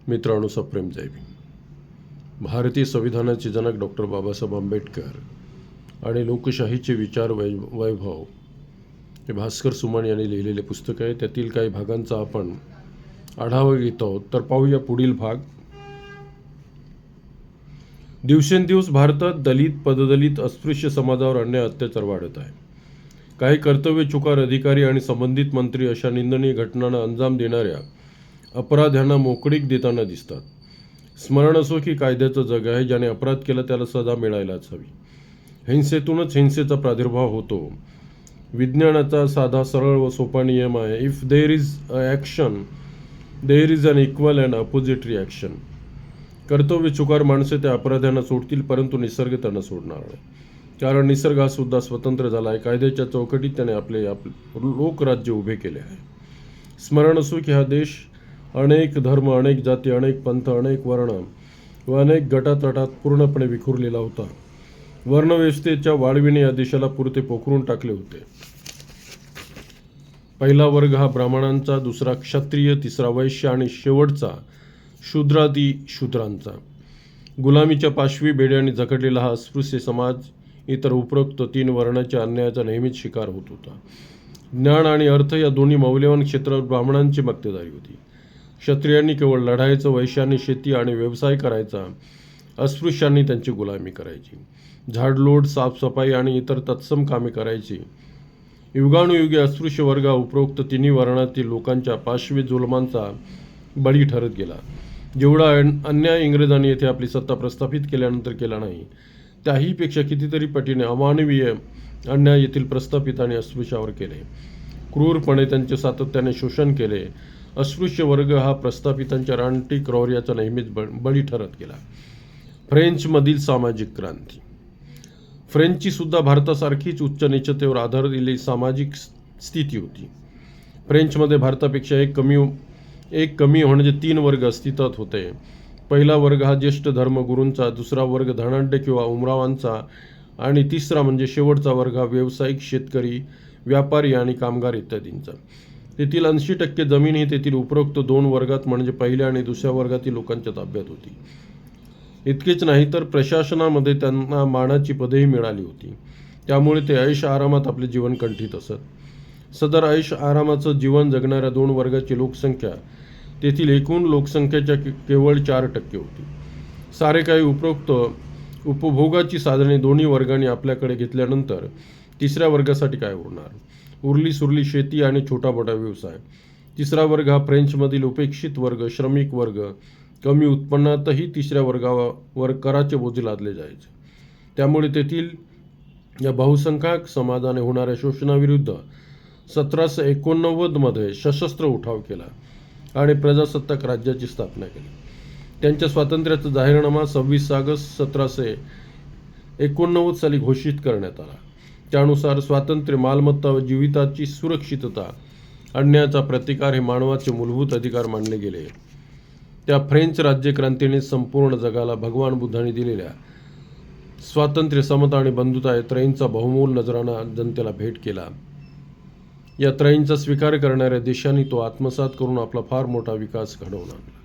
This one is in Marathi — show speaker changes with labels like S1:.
S1: मित्रांनो, सप्रेम जय भीम. भारतीय संविधानाचे जनक डॉक्टर बाबासाहेब आंबेडकर आणि लोकशाहीचे विचार वैभव हे भास्कर सुमन यांनी लिहिलेले पुस्तक आहे. त्यातील काही भागांचा आपण आढावा घेत आहोत. तर पाहूया पुढील भाग. दिवसेंदिवस भारतात दलित, पददलित, अस्पृश्य समाजावर अन्याय अत्याचार वाढत आहे. काही कर्तव्य चुकार अधिकारी आणि संबंधित मंत्री अशा निंदनीय घटनांना अंजाम देणाऱ्या अपराध्यांना मोकळीक देताना दिसतात. स्मरण असो की कायद्याचं जग आहे. ज्याने अपराध केला त्याला सजा मिळायलाच हवी. हिंसेतूनच हिंसेचा प्रादुर्भाव होतो. विज्ञानाचा साधा, सरळ व सोपा नियम आहे. If there is a action there is an equal and opposite reaction. कर्तव्य चुकार माणसे त्या अपराध्यांना सोडतील, परंतु निसर्ग त्यांना सोडणार नाही. कारण निसर्ग हा सुद्धा स्वतंत्र झाला आहे. कायद्याच्या चौकटीत त्याने आपले लोकराज्य उभे केले आहे. स्मरण असो की हा देश अनेक धर्म, अनेक जाती, अनेक पंथ, अनेक वर्ण व अनेक गटातटात पूर्णपणे विखुरलेला होता. वर्णव्यवस्थेच्या वाळवीने या देशाला पुरते पोखरून टाकले होते. पहिला वर्ग हा ब्राह्मणांचा, दुसरा क्षत्रिय, तिसरा वैश्य आणि शेवटचा शूद्रादी शूद्रांचा. गुलामीच्या पाशवी बेड्याने जखडलेला हा अस्पृश्य समाज इतर उपरोक्त तीन वर्णाच्या अन्यायाचा नेहमीच शिकार होत होता. ज्ञान आणि अर्थ या दोन्ही मौल्यवान क्षेत्रावर ब्राह्मणांची मक्तेदारी होती. क्षत्रियांनी केवळ लढायचं, वैश्यांनी शेती आणि व्यवसाय करायचा, अस्पृश्यांनी त्यांची गुलामी करायची. झाडलोट, साफसफाई आणि इतर तत्सम कामे करायची. युगानुयुगे अस्पृश्य वर्ग हा उपरोक्त तिन्ही वर्णातील लोकांच्या पाशवी जुलमांचा बळी ठरत गेला. जेवढा अन्याय इंग्रजांनी येथे आपली सत्ता प्रस्थापित केल्यानंतर केला नाही, त्याहीपेक्षा कितीतरी पटीने अमानवीय अन्याय येथील प्रस्थापितांनी अस्पृश्यावर केले. क्रूरपणे त्यांचे सातत्याने शोषण केले. अस्पृश्य वर्ग हा प्रस्थापितांच्या रानटी क्रौर्याचा नेहमीच बळी ठरत गेला. फ्रेंचमधील सामाजिक क्रांती. फ्रेंचची सुद्धा भारतासारखीच उच्च नीचतेवर आधारलेली सामाजिक स्थिती होती. फ्रेंचमध्ये भारतापेक्षा एक कमी म्हणजे तीन वर्ग अस्तित्वात होते. पहिला वर्ग हा ज्येष्ठ धर्मगुरूंचा, दुसरा वर्ग धनाढ्य किंवा उमरावांचा आणि तिसरा म्हणजे शेवटचा वर्ग हा व्यावसायिक, शेतकरी, व्यापारी आणि कामगार इत्यादींचा. तेथील 80% जमीन ही तेथील उपरोक्त दोन वर्गात म्हणजे पहिल्या आणि दुसऱ्या वर्गातील लोकांच्या ताब्यात होती. इतकेच नाही तर प्रशासनामध्ये त्यांना मानाची पदेही मिळाली होती. त्यामुळे ते ऐश आरामात आपले जीवन कंठीत असत. सदर ऐश आरामाचं जीवन जगणाऱ्या दोन वर्गाची लोकसंख्या तेथील एकूण लोकसंख्येच्या केवळ 4% होती. सारे काही उपरोक्त उपभोगाची साधने दोन्ही वर्गांनी आपल्याकडे घेतल्यानंतर तिसऱ्या वर्गासाठी काय उरणार? उरली सुरली शेती आणि छोटा मोठा व्यवसाय. तिसरा वर्ग हा फ्रेंचमधील उपेक्षित वर्ग, श्रमिक वर्ग. कमी उत्पन्नातही तिसऱ्या वर्गावर कराचे बोजे लादले जायचे. त्यामुळे तेथील या बहुसंख्याक समाजाने होणाऱ्या शोषणाविरुद्ध 1789 मध्ये सशस्त्र उठाव केला आणि प्रजासत्ताक राज्याची स्थापना केली. त्यांच्या स्वातंत्र्याचा जाहीरनामा 26 ऑगस्ट 1789 साली घोषित करण्यात आला. त्यानुसार स्वातंत्र्य, मालमत्ता व जीविताची सुरक्षितता, अन्यायाचा प्रतिकार हे मानवाचे मूलभूत अधिकार मानले गेले. त्या फ्रेंच राज्यक्रांतीने संपूर्ण जगाला भगवान बुद्धांनी दिलेल्या स्वातंत्र्य, समता आणि बंधुता या त्रयींचा बहुमोल नजराणा जनतेला भेट केला. या त्रयींचा स्वीकार करणाऱ्या देशांनी तो आत्मसात करून आपला फार मोठा विकास घडवून आणला.